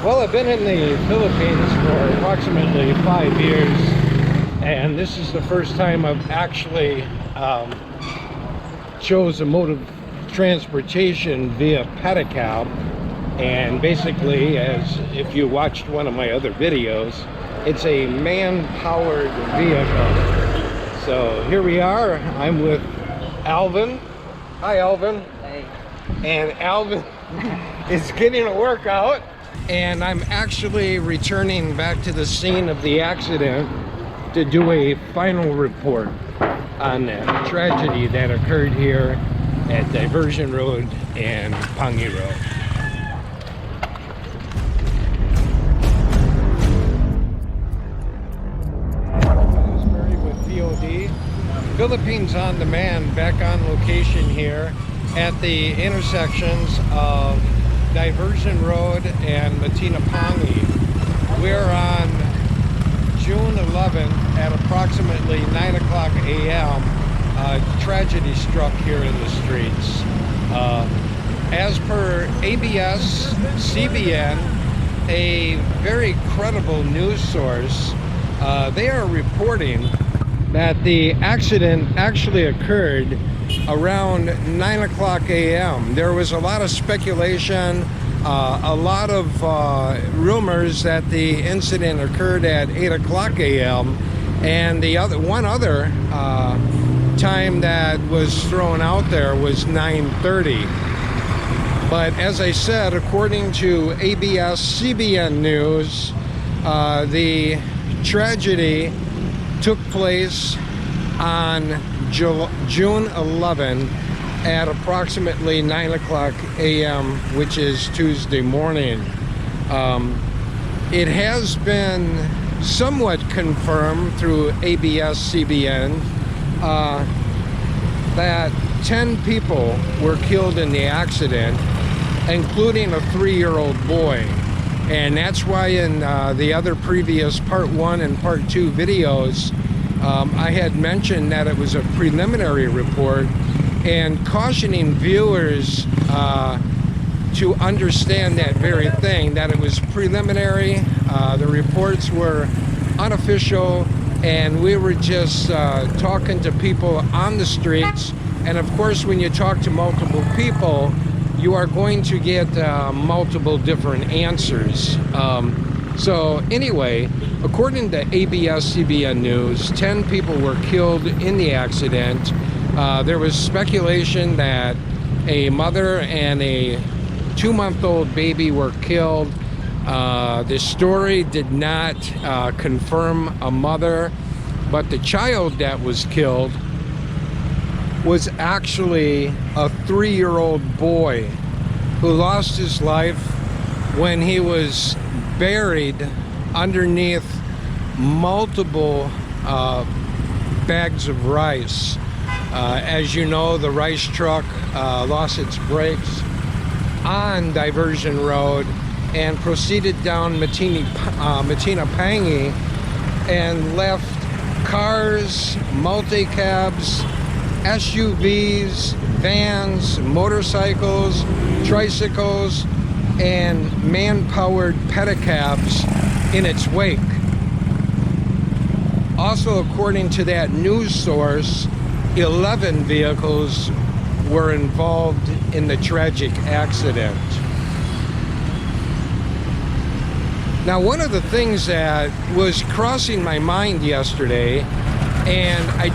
Well, I've been in the Philippines for approximately 5 years, and this is the first time I've actually chose a mode of transportation via pedicab. And basically, as if you watched one of my other videos, it's a man-powered vehicle. So here we are. I'm with Alvin. Hi, Alvin. Hey. And Alvin is getting a workout. And I'm actually returning back to the scene of the accident to do a final report on that tragedy that occurred here at Diversion Road and Pangi Road. Asberry with POD. Philippines On Demand, back on location here at the intersections of Diversion Road and Matina Pangi. We're on June 11th at approximately 9 o'clock a.m. Tragedy struck here in the streets. As per ABS-CBN, a very credible news source, they are reporting that the accident actually occurred around 9 o'clock a.m. There was a lot of speculation, a lot of rumors that the incident occurred at 8 o'clock a.m. and the one other time that was thrown out there was 9:30. But as I said, according to ABS-CBN News, the tragedy took place on June 11 at approximately 9 o'clock a.m., which is Tuesday morning. It has been somewhat confirmed through ABS-CBN that 10 people were killed in the accident, including a 3-year-old boy. And that's why in the other previous part 1 and part 2 videos, I had mentioned that it was a preliminary report and cautioning viewers to understand that very thing, that it was preliminary. The reports were unofficial, and we were just talking to people on the streets. And of course, when you talk to multiple people, you are going to get multiple different answers. So anyway, according to ABS-CBN News, 10 people were killed in the accident. There was speculation that a mother and a 2-month-old baby were killed. The story did not confirm a mother, but the child that was killed was actually a 3-year-old boy who lost his life when he was buried underneath multiple bags of rice. As you know, the rice truck lost its brakes on Diversion Road and proceeded down Matina Pangi and left cars, multi-cabs, SUVs, vans, motorcycles, tricycles, and man-powered pedicabs in its wake. Also, according to that news source, 11 vehicles were involved in the tragic accident. Now, one of the things that was crossing my mind yesterday, and I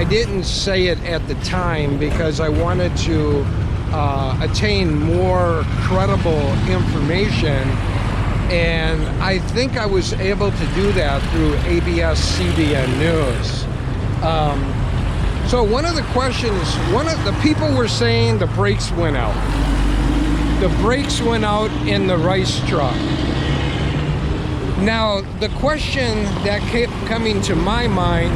didn't say it at the time because I wanted to attain more credible information, and I think I was able to do that through ABS-CBN News. So one of the questions, the people were saying the brakes went out. The brakes went out in the rice truck. Now, the question that kept coming to my mind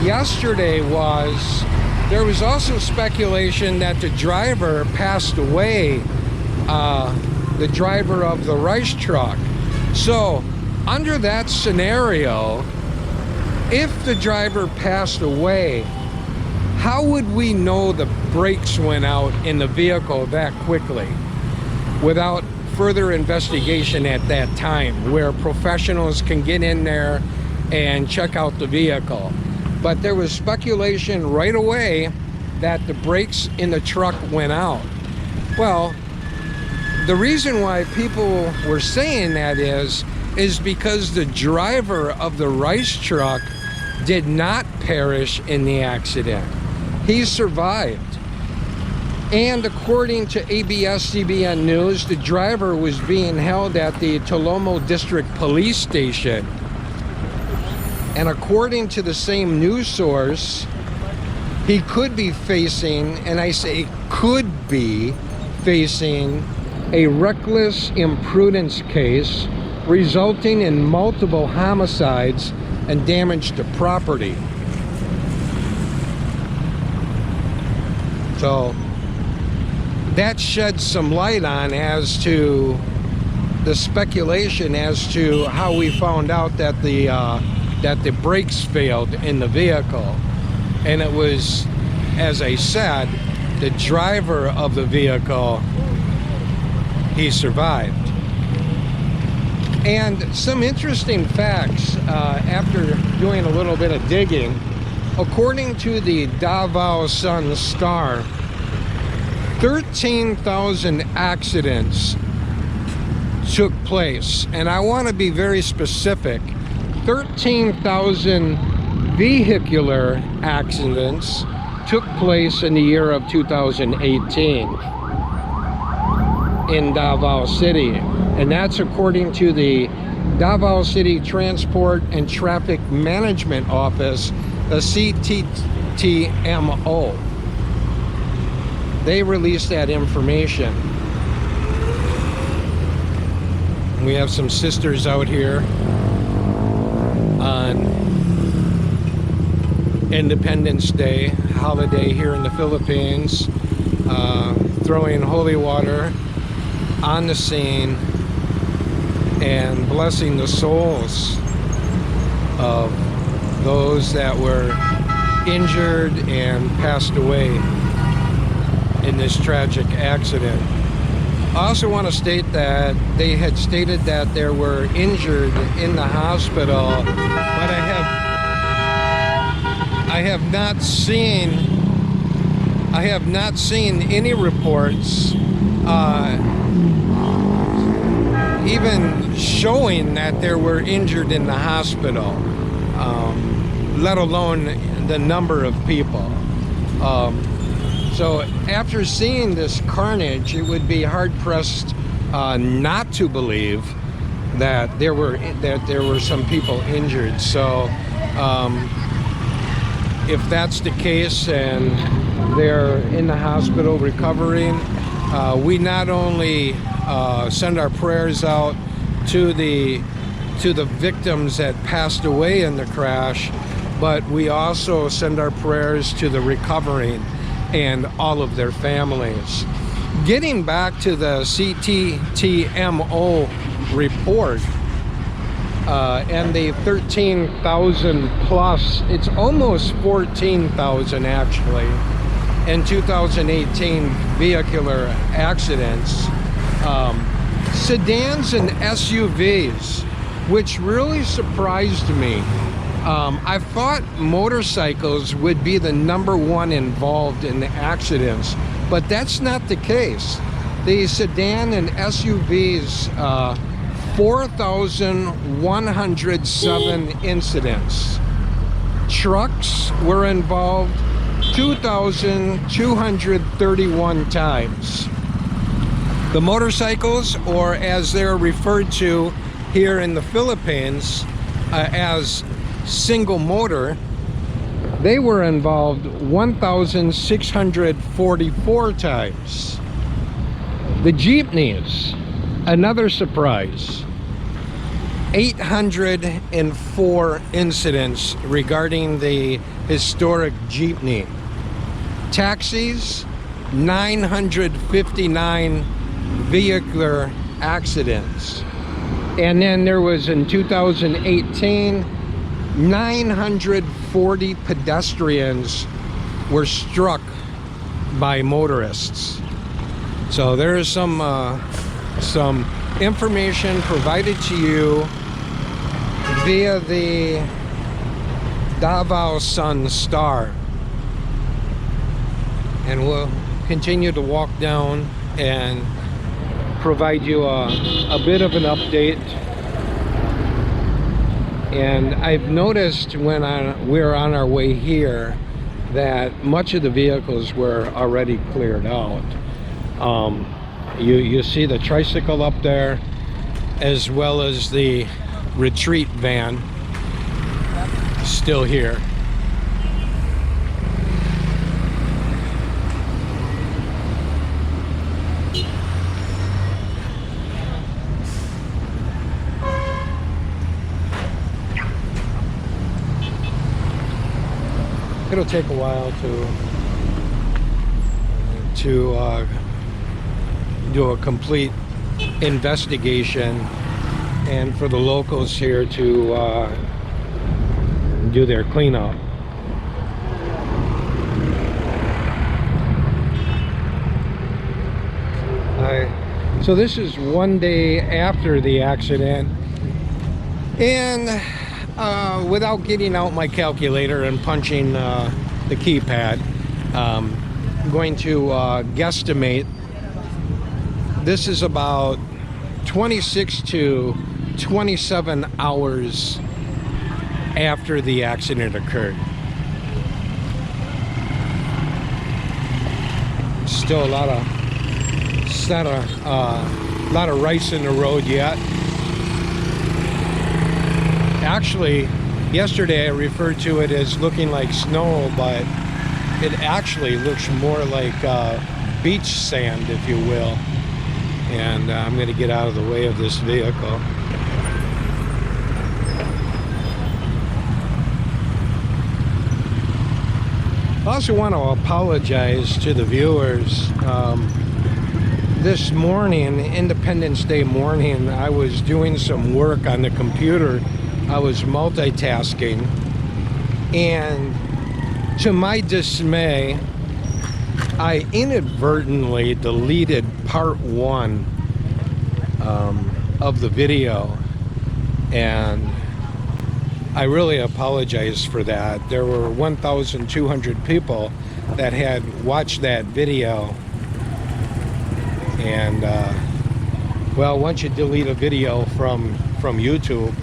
yesterday was, there was also speculation that the driver passed away, the driver of the rice truck. So, under that scenario, if the driver passed away, how would we know the brakes went out in the vehicle that quickly without further investigation at that time where professionals can get in there and check out the vehicle. But there was speculation right away that the brakes in the truck went out. Well, the reason why people were saying that is because the driver of the rice truck did not perish in the accident. He survived. And according to ABS-CBN News, the driver was being held at the Tolomo District Police Station. And according to the same news source, he could be facing, and I say could be facing, a reckless imprudence case resulting in multiple homicides and damage to property. So that sheds some light on as to the speculation as to how we found out that the brakes failed in the vehicle. And it was, as I said, the driver of the vehicle, he survived. And some interesting facts after doing a little bit of digging. According to the Davao Sun-Star, 13,000 accidents took place. And I want to be very specific. 13,000 vehicular accidents took place in the year of 2018 in Davao City. And that's according to the Davao City Transport and Traffic Management Office, the CTTMO. They released that information. We have some sisters out here on Independence Day, holiday here in the Philippines, throwing holy water on the scene and blessing the souls of those that were injured and passed away in this tragic accident. I also want to state that they had stated that there were injured in the hospital, but I have not seen any reports even showing that there were injured in the hospital, let alone the number of people. So after seeing this carnage, it would be hard-pressed not to believe that there were some people injured. So if that's the case and they're in the hospital recovering, we not only send our prayers out to the victims that passed away in the crash, but we also send our prayers to the recovering and all of their families. Getting back to the CTTMO report and the 13,000 plus, it's almost 14,000 actually, in 2018 vehicular accidents. Sedans and SUVs, which really surprised me. I thought motorcycles would be the #1 involved in the accidents, but that's not the case. The sedan and SUVs, 4,107 incidents. Trucks were involved 2,231 times. The motorcycles, or as they're referred to here in the Philippines as single motor, they were involved 1,644 times. The jeepneys, another surprise, 804 incidents regarding the historic jeepney. Taxis, 959 vehicular accidents. And then there was in 2018, 940 pedestrians were struck by motorists. So there is some some information provided to you via the Davao Sun Star, and we'll continue to walk down and provide you a bit of an update. And I've noticed when we're on our way here that much of the vehicles were already cleared out. You see the tricycle up there, as well as the retreat van still here. It'll take a while to do a complete investigation, and for the locals here to do their cleanup. So this is one day after the accident, and without getting out my calculator and punching the keypad, I'm going to guesstimate this is about 26 to 27 hours after the accident occurred. Still a lot of rice in the road yet. Actually, yesterday I referred to it as looking like snow, but it actually looks more like beach sand, if you will. And I'm going to get out of the way of this vehicle. I also want to apologize to the viewers. This morning, Independence Day morning, I was doing some work on the computer. I was multitasking, and to my dismay, I inadvertently deleted part 1 of the video, and I really apologize for that. There were 1,200 people that had watched that video, and well, once you delete a video from YouTube,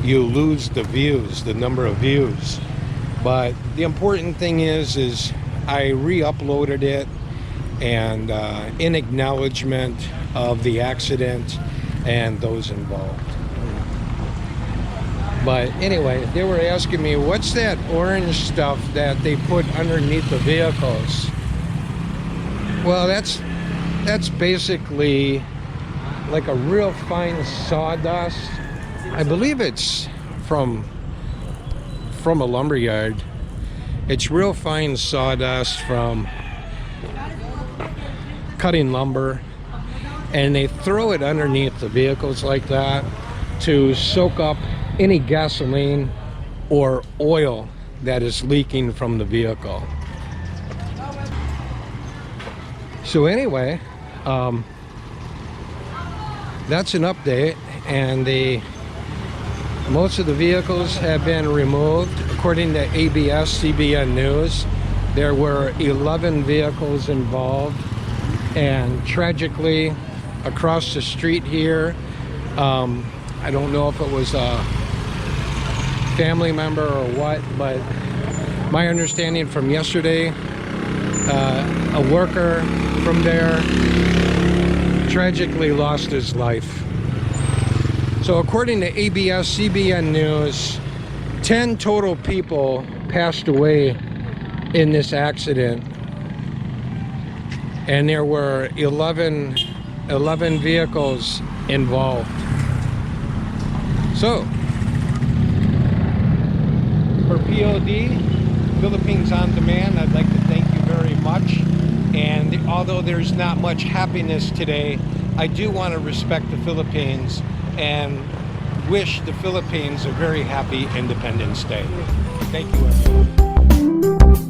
you lose the views, the number of views. But the important thing is I re-uploaded it, and in acknowledgement of the accident and those involved. But anyway, they were asking me, what's that orange stuff that they put underneath the vehicles? Well, that's basically like a real fine sawdust. I believe it's from a lumberyard. It's real fine sawdust from cutting lumber, and they throw it underneath the vehicles like that to soak up any gasoline or oil that is leaking from the vehicle. So anyway, that's an update, and most of the vehicles have been removed. According to ABS-CBN News, there were 11 vehicles involved, and tragically, across the street here, I don't know if it was a family member or what, but my understanding from yesterday, a worker from there tragically lost his life. So according to ABS-CBN News, 10 total people passed away in this accident, and there were 11 vehicles involved. So for POD, Philippines On Demand, I'd like to thank you very much. And although there's not much happiness today, I do want to respect the Philippines and wish the Philippines a very happy Independence Day. Thank you, everyone.